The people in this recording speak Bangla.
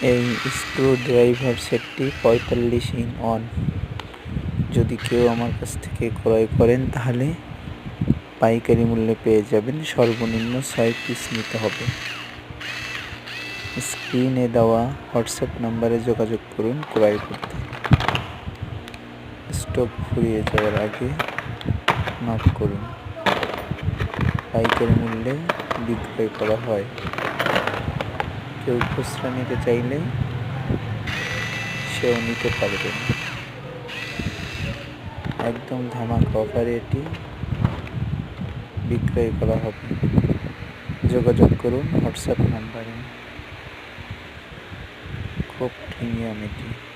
এই স্ক্রু ড্রাইভার সেটটি 45 in 1। যদি কেউ আমার কাছ থেকে ক্রয় করেন তাহলে পাইকারি মূল্যে পেয়ে যাবেন। সর্বনিম্ন 6 পিস নিতে হবে। স্ক্রিনে দেওয়া হোয়াটসঅ্যাপ নাম্বারে যোগাযোগ করুন ক্রয় করতে। স্টক ফুরিয়ে যাওয়ার আগে নক করুন। পাইকারি মূল্যে বিক্রয় করা হয়। কেউ খুচরা নিতে চাইলে সেও নিতে পারবেন। একদম ধামাকা অফারে এটি বিক্রয় করা হবে। যোগাযোগ করুন হোয়াটসঅ্যাপ নাম্বারে। খুব প্রিমিয়াম এটি।